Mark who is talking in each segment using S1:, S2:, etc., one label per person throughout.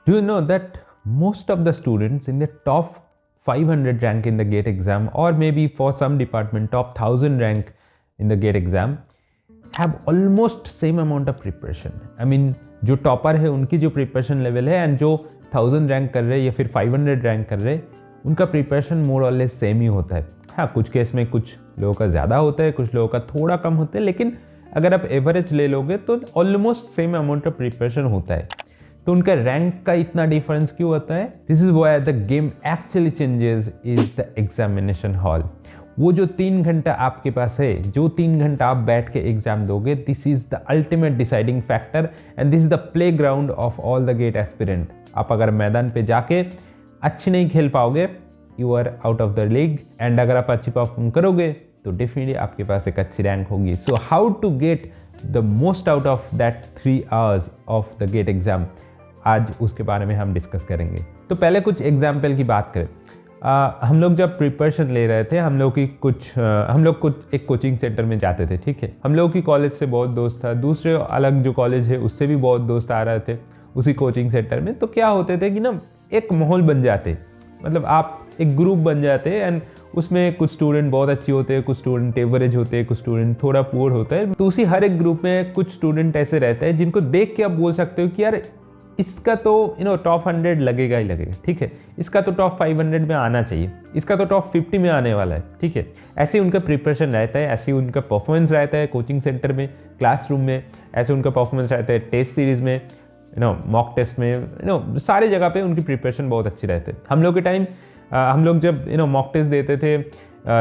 S1: Do you know that most of the students in the top 500 rank in the GATE exam, or maybe for some department top 1000 rank in the GATE exam, have almost same amount of preparation. I mean, जो topper है उनकी जो preparation level है and जो 1000 rank कर रहे हैं या फिर 500 रैंक कर रहे हैं उनका प्रिपरेशन मोर और लेस सेम ही होता है. हाँ, कुछ केस में कुछ लोगों का ज़्यादा होता है, कुछ लोगों का थोड़ा कम होता है, लेकिन अगर आप एवरेज ले लोगे तो almost same amount of preparation होता है. तो उनका रैंक का इतना डिफरेंस क्यों होता है? This is why the game actually changes is the examination hall. वो जो 3 घंटा आपके पास है, जो 3 घंटा आप बैठ के एग्जाम दोगे, this is the ultimate deciding factor and this is the playground of all the GATE aspirant. आप अगर मैदान पे जाके अच्छी नहीं खेल पाओगे, you are out of the league. And अगर आप अच्छी परफॉर्म करोगे तो डेफिनेटली आपके पास एक अच्छी रैंक होगी. So how to get the most out of that 3 hours of the GATE exam, आज उसके बारे में हम डिस्कस करेंगे. तो पहले कुछ एग्जाम्पल की बात करें. हम लोग जब प्रिपरेशन ले रहे थे, हम लोग कुछ एक कोचिंग सेंटर में जाते थे. ठीक है, हम लोग की कॉलेज से बहुत दोस्त था, दूसरे अलग जो कॉलेज है उससे भी बहुत दोस्त आ रहे थे उसी कोचिंग सेंटर में. तो क्या होते थे कि ना, एक माहौल बन जाते, मतलब आप एक ग्रुप बन जाते एंड उसमें कुछ स्टूडेंट बहुत अच्छे होते हैं, कुछ स्टूडेंट एवरेज होते हैं, कुछ स्टूडेंट थोड़ा पुअर होता है. तो उसी हर एक ग्रुप में कुछ स्टूडेंट ऐसे रहते हैं जिनको देख के आप बोल सकते हो कि यार इसका तो टॉप 100 लगेगा ही लगेगा. ठीक है, इसका तो टॉप 500 में आना चाहिए, इसका तो टॉप 50 में आने वाला है. ठीक है, ऐसे उनका प्रिपरेशन रहता है, ऐसे उनका परफॉर्मेंस रहता है कोचिंग सेंटर में, क्लासरूम में, ऐसे उनका परफॉर्मेंस रहता है टेस्ट सीरीज में, मॉक टेस्ट में, सारे जगह पे उनकी प्रिपरेशन बहुत अच्छी रहती है. हम लोग के टाइम हम लोग जब मॉक टेस्ट देते थे,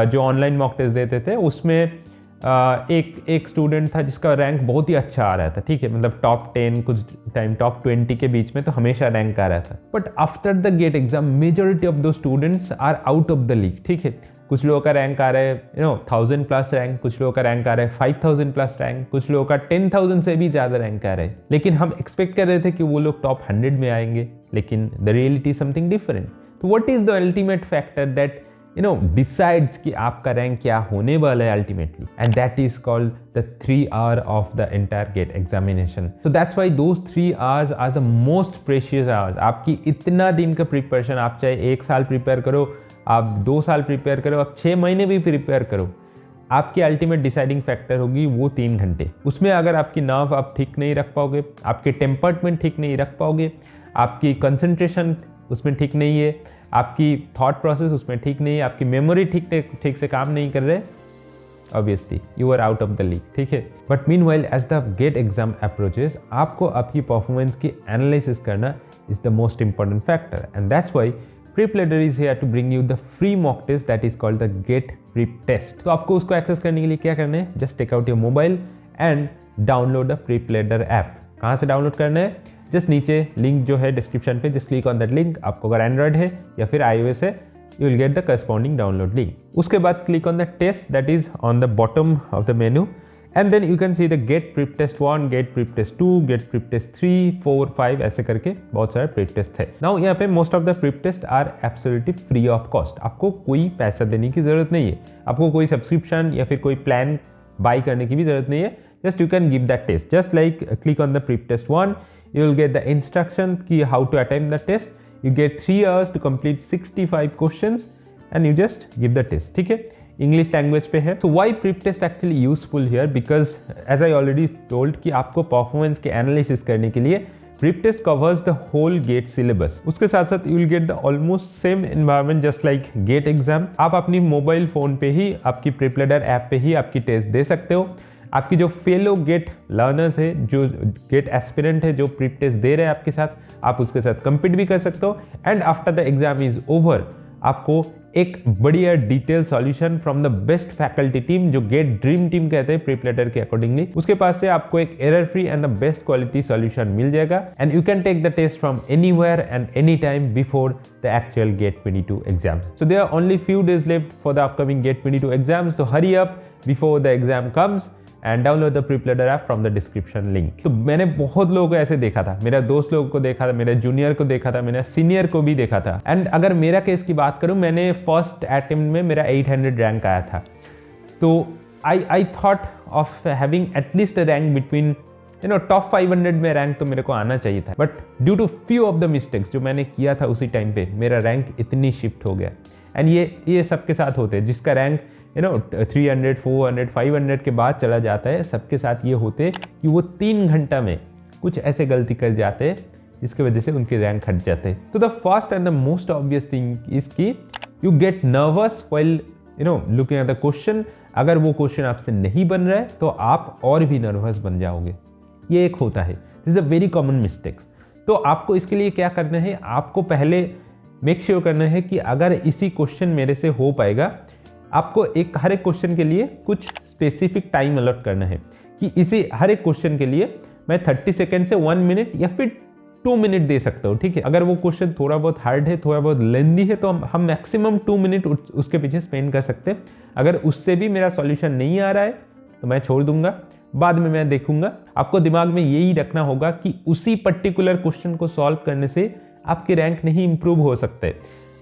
S1: जो ऑनलाइन मॉक टेस्ट देते थे, उसमें एक स्टूडेंट था जिसका रैंक बहुत ही अच्छा आ रहा था. ठीक है, मतलब टॉप 10, कुछ टाइम टॉप 20 के बीच में तो हमेशा रैंक आ रहा था. But after the GATE exam majority of दो students are out of the league. ठीक है, कुछ लोगों का रैंक आ रहा है 1000 प्लस रैंक, कुछ लोगों का रैंक आ रहा है 5000 प्लस रैंक, कुछ लोगों का 10,000 से भी ज़्यादा रैंक आ रहा है. लेकिन हम एक्सपेक्ट कर रहे थे कि वो लोग टॉप 100 में आएंगे, लेकिन द रियलिटी समथिंग डिफरेंट. तो what is the ultimate factor that decides कि आपका रैंक क्या होने वाला है ultimately, and that is called the 3 hour of the entire GATE examination. So that's why those 3 hours are the most precious hours. आपकी इतना दिन का प्रिपरेशन, आप चाहे 1 साल प्रिपेयर करो, आप 2 साल प्रिपेयर करो, आप 6 महीने भी प्रिपेयर करो, आपकी अल्टीमेट डिसाइडिंग फैक्टर होगी वो 3 घंटे. उसमें अगर आपकी नर्व आप ठीक नहीं रख पाओगे, आपके टेम्परमेंट ठीक नहीं रख पाओगे, आपकी कंसंट्रेशन उसमें ठीक नहीं है, आपकी थॉट प्रोसेस उसमें ठीक नहीं है, आपकी मेमोरी ठीक से काम नहीं कर रहे, obviously you are out of the league. ठीक है, but meanwhile as the GATE exam approaches, आपको आपकी परफॉर्मेंस की एनालिसिस करना is the most important factor. And that's why PrepLadder is here to bring you the free mock test that is called the Get Prep Test. तो आपको उसको access करने के लिए क्या करना है? Just take out your mobile and download the PrepLadder app. कहाँ से डाउनलोड करना है? जस्ट नीचे लिंक जो है डिस्क्रिप्शन पे, just click on that link. आपको अगर एंड्रॉइड है या फिर iOS है, you will get the corresponding download link. उसके बाद click on the test that is on the bottom of the menu, and then you can see the GATE prep test 1, GATE prep test 2, GATE prep test 3, 4, 5, ऐसे करके बहुत सारे prep test है. Now यहाँ पे most of the prep test are absolutely free of cost. आपको कोई पैसा देने की जरूरत नहीं है, आपको कोई सब्सक्रिप्शन या फिर कोई प्लान बाई करने की भी जरूरत नहीं है. Just you can give that test. Just like click on the prep test 1, you will get the instruction ki how to attempt the test. You get 3 hours to complete 65 questions and you just give the test. ठीक है, English language पे है. So why prep test actually useful here? Because as I already told कि आपको performance के analysis करने के लिए prep test covers the whole GATE syllabus. उसके साथ साथ you will get the almost same environment just like GATE exam. आप अपनी मोबाइल फोन पे ही, आपकी PrepLadder ऐप पे ही आपकी टेस्ट दे सकते हो. आपकी जो फेलो गेट लर्नर्स है, जो गेट एस्पिरेंट है, जो प्रीप टेस्ट दे रहे हैं आपके साथ, आप उसके साथ कम्पीट भी कर सकते हो. And after the exam is over, आपको एक बढ़िया detail solution from the best faculty team, जो गेट ड्रीम टीम कहते हैं PrepLadder के अकॉर्डिंगली, उसके पास से आपको एक error free and the best quality solution मिल जाएगा. And you can take the test from anywhere and any time before the actual GATE 22 exam. So there are only few days left for the upcoming GATE 22 exams. तो hurry up before the exam comes and download the PrepLadder app from the description link. तो मैंने बहुत लोगों को ऐसे देखा था, मेरा दोस्त लोगों को देखा था, मेरे जूनियर को देखा था, मेरा सीनियर को भी देखा था. एंड अगर मेरा केस की बात करूं, मैंने फर्स्ट अटेम्प्ट में मेरा 800 रैंक आया था. तो I thought of having at least a rank between top 500 में रैंक तो मेरे को आना चाहिए था, but due to few of the mistakes जो मैंने किया था उसी टाइम पे मेरा रैंक इतनी शिफ्ट हो गया। एंड ये सबके साथ होते हैं, जिसका रैंक 300, 400, 500 के बाद चला जाता है, सबके साथ ये होते कि वो 3 घंटा में कुछ ऐसे गलती कर जाते हैं जिसकी वजह से उनके रैंक हट जाते हैं। तो the first and the most obvious thing is कि you get nervous while looking at the question. अगर वो क्वेश्चन आपसे नहीं बन रहा है तो आप और भी नर्वस बन जाओगे, ये एक होता है। This is a very common mistakes. तो आपको इसके लिए क्या करना है, आपको पहले मेक श्योर करना है कि अगर इसी क्वेश्चन मेरे से हो पाएगा, आपको हर एक क्वेश्चन के लिए कुछ स्पेसिफिक टाइम अलॉट करना है कि इसी हर एक क्वेश्चन के लिए मैं 30 सेकेंड से 1 मिनट या फिर 2 मिनट दे सकता हूँ, ठीक है। अगर वो क्वेश्चन थोड़ा बहुत हार्ड है, थोड़ा बहुत लेंदी है, तो हम मैक्सिमम 2 मिनट उसके पीछे स्पेंड कर सकते हैं। अगर उससे भी मेरा सॉल्यूशन नहीं आ रहा है तो मैं छोड़ दूंगा, बाद में मैं देखूंगा। आपको दिमाग में यही रखना होगा कि उसी पर्टिकुलर क्वेश्चन को सॉल्व करने से आपके रैंक नहीं इंप्रूव हो सकते,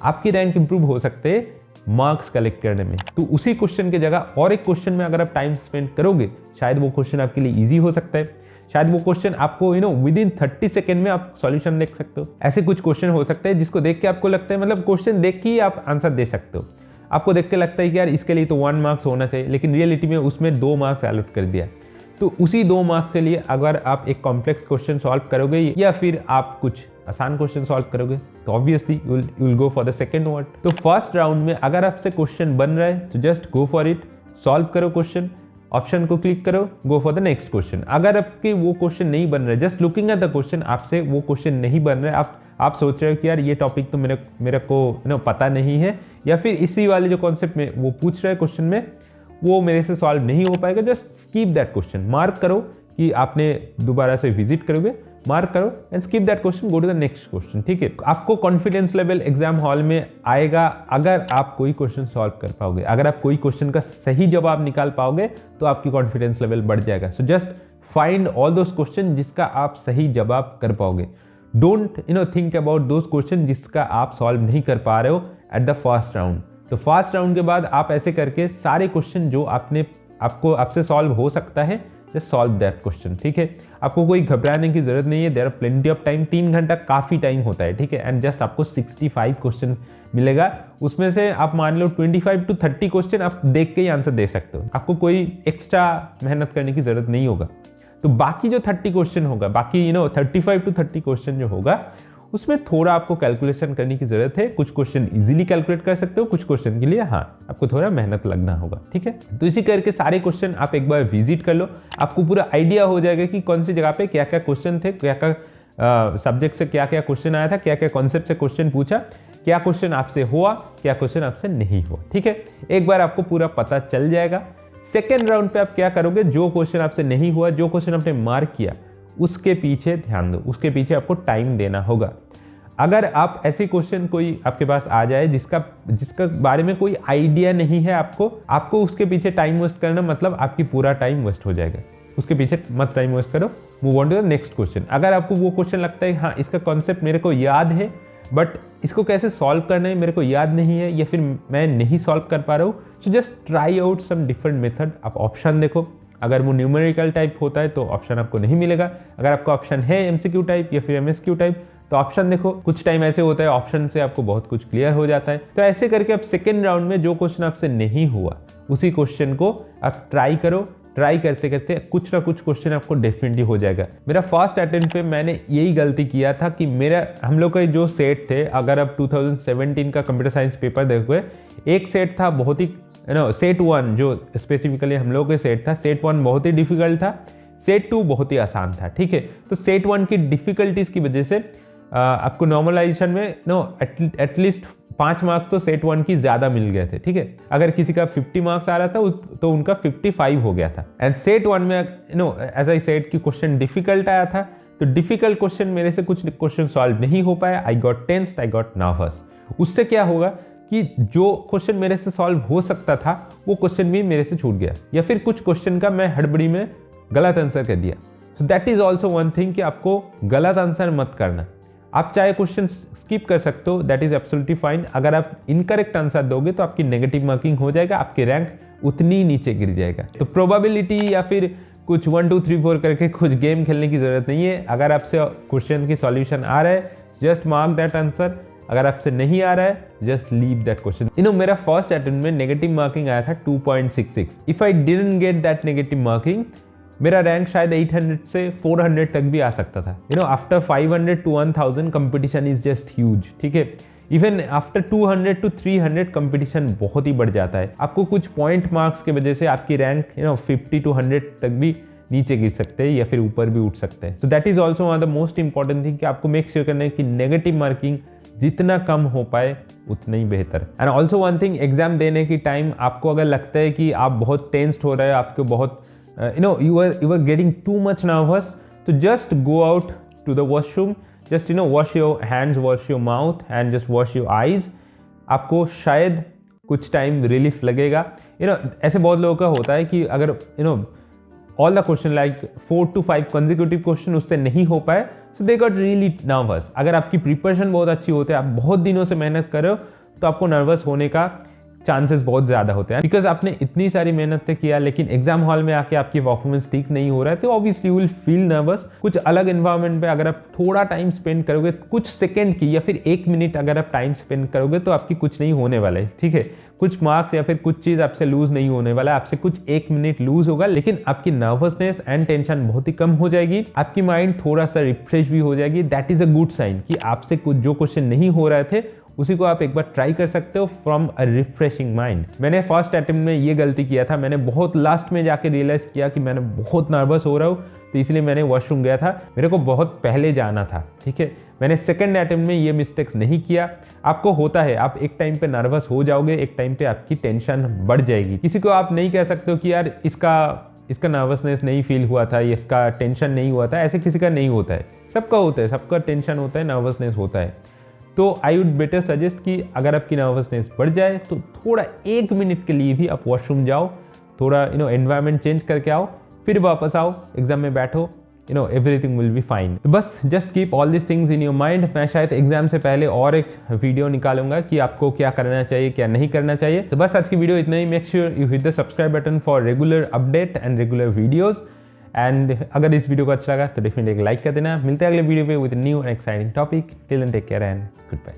S1: आपकी रैंक इंप्रूव हो सकते हैं मार्क्स कलेक्ट करने में। तो उसी क्वेश्चन की जगह और एक क्वेश्चन में अगर आप टाइम स्पेंड करोगे, शायद वो क्वेश्चन आपके लिए ईजी हो सकता है, शायद वो क्वेश्चन आपको विद इन 30 सेकेंड में आप सॉल्यूशन देख सकते हो। ऐसे कुछ क्वेश्चन हो सकते हैं जिसको देख के आपको लगता है, मतलब क्वेश्चन देख के ही आप आंसर दे सकते हो। आपको देख के लगता है कि यार इसके लिए तो 1 मार्क्स होना चाहिए, लेकिन रियलिटी में उसमें 2 मार्क्स अलॉट कर दिया। तो उसी 2 मार्क्स के लिए अगर आप एक कॉम्प्लेक्स क्वेश्चन सॉल्व करोगे या फिर आप कुछ आसान क्वेश्चन सॉल्व करोगे, तो obviously you will go for the second one. तो फर्स्ट राउंड में अगर आपसे क्वेश्चन बन रहा है तो just go for it, solve करो क्वेश्चन, ऑप्शन को क्लिक करो, go for the next question. अगर आपके वो क्वेश्चन नहीं बन रहा है, just looking at the question आपसे वो क्वेश्चन नहीं बन रहा है, आप सोच रहे हो कि यार ये टॉपिक तो मेरे को पता नहीं है, या फिर इसी वाले जो कॉन्सेप्ट में वो पूछ रहा है क्वेश्चन में वो मेरे से सॉल्व नहीं हो पाएगा, just skip that question. Mark करो कि आपने दोबारा से विजिट करोगे, मार्क करो and skip that question, go to the next question, ठीक है। आपको कॉन्फिडेंस लेवल एग्जाम हॉल में आएगा अगर आप कोई क्वेश्चन सॉल्व कर पाओगे। अगर आप कोई क्वेश्चन का सही जवाब निकाल पाओगे तो आपकी कॉन्फिडेंस लेवल बढ़ जाएगा। So just find all those question जिसका आप सही जवाब कर पाओगे। Don't think about those question जिसका आप सॉल्व नहीं कर पा रहे हो एट द फर्स्ट राउंड। तो फर्स्ट राउंड के बाद आप ऐसे करके सारे क्वेश्चन जो आपसे सॉल्व हो सकता है, जस्ट सॉल्व दैट क्वेश्चन, ठीक है। आपको कोई घबराने की जरूरत नहीं है, there are plenty of time. 3 घंटा काफी टाइम होता है, ठीक है। एंड जस्ट आपको 65 क्वेश्चन मिलेगा, उसमें से आप मान लो 25 to 30 क्वेश्चन आप देख के ही आंसर दे सकते हो। आपको कोई एक्स्ट्रा मेहनत करने की जरूरत नहीं होगा। तो बाकी जो 30 क्वेश्चन होगा, बाकी 35 to 30 क्वेश्चन जो होगा, उसमें थोड़ा आपको कैलकुलेशन करने की जरूरत है। कुछ क्वेश्चन इजीली कैलकुलेट कर सकते हो, कुछ क्वेश्चन के लिए आपको थोड़ा मेहनत लगना होगा, ठीक है। तो इसी करके सारे क्वेश्चन आप एक बार विजिट कर लो, आपको पूरा आइडिया हो जाएगा कि कौन सी जगह पे क्या क्या क्वेश्चन थे, क्या क्या सब्जेक्ट से क्या क्या क्वेश्चन आया था, क्या क्या कॉन्सेप्ट से क्वेश्चन पूछा, क्या क्वेश्चन आपसे हुआ, क्या क्वेश्चन आपसे नहीं हुआ, ठीक है। एक बार आपको पूरा पता चल जाएगा। सेकेंड राउंड पे आप क्या करोगे, जो क्वेश्चन आपसे नहीं हुआ, जो क्वेश्चन आपने मार्क किया, उसके पीछे ध्यान दो, उसके पीछे आपको टाइम देना होगा। अगर आप ऐसे क्वेश्चन कोई आपके पास आ जाए जिसका बारे में कोई आइडिया नहीं है आपको उसके पीछे टाइम वेस्ट करना मतलब आपकी पूरा टाइम वेस्ट हो जाएगा। उसके पीछे मत टाइम वेस्ट करो, move on to the next question. अगर आपको वो क्वेश्चन लगता है हाँ इसका कॉन्सेप्ट मेरे को याद है बट इसको कैसे सॉल्व करना है मेरे को याद नहीं है या फिर मैं नहीं सॉल्व कर पा रहा हूँ, so just try out some different method. आप ऑप्शन देखो, अगर वो न्यूमेरिकल टाइप होता है तो ऑप्शन आपको नहीं मिलेगा। अगर आपका ऑप्शन है एमसीक्यू टाइप या फिर एमएसक्यू टाइप तो ऑप्शन देखो। कुछ टाइम ऐसे होता है ऑप्शन से आपको बहुत कुछ क्लियर हो जाता है। तो ऐसे करके आप सेकेंड राउंड में जो क्वेश्चन आपसे नहीं हुआ उसी क्वेश्चन को आप ट्राई करो। ट्राई करते करते कुछ ना कुछ क्वेश्चन आपको डेफिनेटली हो जाएगा। मेरा फर्स्ट अटेम्प्ट पे मैंने यही गलती किया था कि हम लोग के जो सेट थे, अगर आप 2017 का कंप्यूटर साइंस पेपर देखोगे, एक सेट था बहुत ही सेट 1 जो स्पेसिफिकली हम लोग के सेट था, सेट 1 बहुत ही डिफिकल्ट था, सेट 2 बहुत ही आसान था, ठीक है। तो सेट 1 की डिफिकल्टीज की वजह से आपको नॉर्मलाइजेशन में एटलीस्ट 5 मार्क्स तो सेट 1 की ज्यादा मिल गए थे, ठीक है। अगर किसी का 50 मार्क्स आ रहा था तो उनका 55 हो गया था। एंड सेट 1 में एज आई सेड कि क्वेश्चन डिफिकल्ट आया था, तो डिफिकल्ट क्वेश्चन मेरे से कुछ क्वेश्चन सॉल्व नहीं हो पाया। I got tensed, I got nervous. उससे क्या होगा कि जो क्वेश्चन मेरे से सॉल्व हो सकता था वो क्वेश्चन भी मेरे से छूट गया, या फिर कुछ क्वेश्चन का मैं हड़बड़ी में गलत आंसर कर दिया। So that is also one thing कि आपको गलत आंसर मत करना। आप चाहे क्वेश्चन स्किप कर सकते हो, दैट इज एब्सोल्युटली फाइन। अगर आप इनकरेक्ट आंसर दोगे तो आपकी नेगेटिव मार्किंग हो जाएगा, आपकी रैंक उतनी नीचे गिर जाएगा। तो प्रोबेबिलिटी या फिर कुछ 1 2 3 4 करके कुछ गेम खेलने की ज़रूरत नहीं है। अगर आपसे क्वेश्चन की सॉल्यूशन आ रहा है, जस्ट मार्क दैट आंसर। अगर आपसे नहीं आ रहा है, जस्ट लीव दैट क्वेश्चन। मेरा फर्स्ट अटेम्प्ट में नेगेटिव मार्किंग आया था 2.66। If I didn't get that negative marking, मेरा रैंक शायद 800 से 400 तक भी आ सकता था। After 500 to 1000 competition is just huge, ठीक है। इवन आफ्टर 200 to 300 कंपटीशन बहुत ही बढ़ जाता है। आपको कुछ पॉइंट मार्क्स की वजह से आपकी रैंक 50 to 100 तक भी नीचे गिर सकते हैं या फिर ऊपर भी उठ सकते हैं। So that is also one of the most important thing कि आपको मेक श्योर करना है कि नेगेटिव मार्किंग जितना कम हो पाए उतना ही बेहतर। And also one thing, exam देने की टाइम आपको अगर लगता है कि आप बहुत टेंस्ड हो रहे हैं, आपको बहुत you are getting too much nervous, तो just go out to the washroom, just wash your hands, wash your mouth and just wash your eyes. आपको शायद कुछ टाइम रिलीफ लगेगा। ऐसे बहुत लोगों का होता है कि अगर all the question like 4 to 5 consecutive question उससे नहीं हो पाए, so they got really nervous। अगर आपकी प्रिपरेशन बहुत अच्छी होती है, आप बहुत दिनों से मेहनत कर रहे हो, तो आपको नर्वस होने का चांसेस बहुत ज़्यादा होते हैं, बिकॉज आपने इतनी सारी मेहनत तो किया लेकिन एग्जाम हॉल में आके आपकी परफॉर्मेंस ठीक नहीं हो रहा है, तो obviously you will feel nervous. कुछ अलग एनवायरनमेंट पे अगर आप थोड़ा टाइम स्पेंड करोगे, कुछ सेकंड की या फिर 1 मिनट अगर आप टाइम स्पेंड करोगे, तो आपकी कुछ नहीं होने वाला है, ठीक है। कुछ मार्क्स या फिर कुछ चीज़ आपसे लूज नहीं होने वाला है, आपसे कुछ 1 मिनट लूज होगा, लेकिन आपकी नर्वसनेस एंड टेंशन बहुत ही कम हो जाएगी, आपकी माइंड थोड़ा सा रिफ्रेश भी हो जाएगी। That is a good sign कि आपसे कुछ जो क्वेश्चन नहीं हो रहे थे उसी को आप एक बार ट्राई कर सकते हो फ्रॉम अ रिफ्रेशिंग माइंड। मैंने फर्स्ट अटेम्प्ट में ये गलती किया था, मैंने बहुत लास्ट में जाके रियलाइज किया कि मैंने बहुत नर्वस हो रहा हूँ, तो इसलिए मैंने वॉशरूम गया था, मेरे को बहुत पहले जाना था, ठीक है। मैंने सेकंड अटेम्प्ट में ये मिस्टेक्स नहीं किया। आपको होता है, आप एक टाइम पे नर्वस हो जाओगे, एक टाइम पे आपकी टेंशन बढ़ जाएगी। किसी को आप नहीं कह सकते हो कि यार इसका नर्वसनेस नहीं फील हुआ था, इसका टेंशन नहीं हुआ था, ऐसे किसी का नहीं होता है, सबका होता है, सबका टेंशन होता है, नर्वसनेस होता है। तो आई वुड बेटर सजेस्ट कि अगर आपकी नर्वसनेस बढ़ जाए तो थोड़ा 1 मिनट के लिए भी आप वॉशरूम जाओ, थोड़ा एनवायरनमेंट चेंज करके आओ, फिर वापस आओ, एग्जाम में बैठो, एवरीथिंग विल बी फाइन। तो बस just keep all this things in your mind. मैं शायद एग्जाम से पहले और एक वीडियो निकालूंगा कि आपको क्या करना चाहिए, क्या नहीं करना चाहिए। तो बस आज की वीडियो इतना ही। Make sure you hit the subscribe button for regular update and regular videos. And अगर इस वीडियो को अच्छा लगा तो डेफिनेटली एक लाइक कर देना। मिलते हैं अगले वीडियो पे with new and exciting topic. Till then take care and good bye.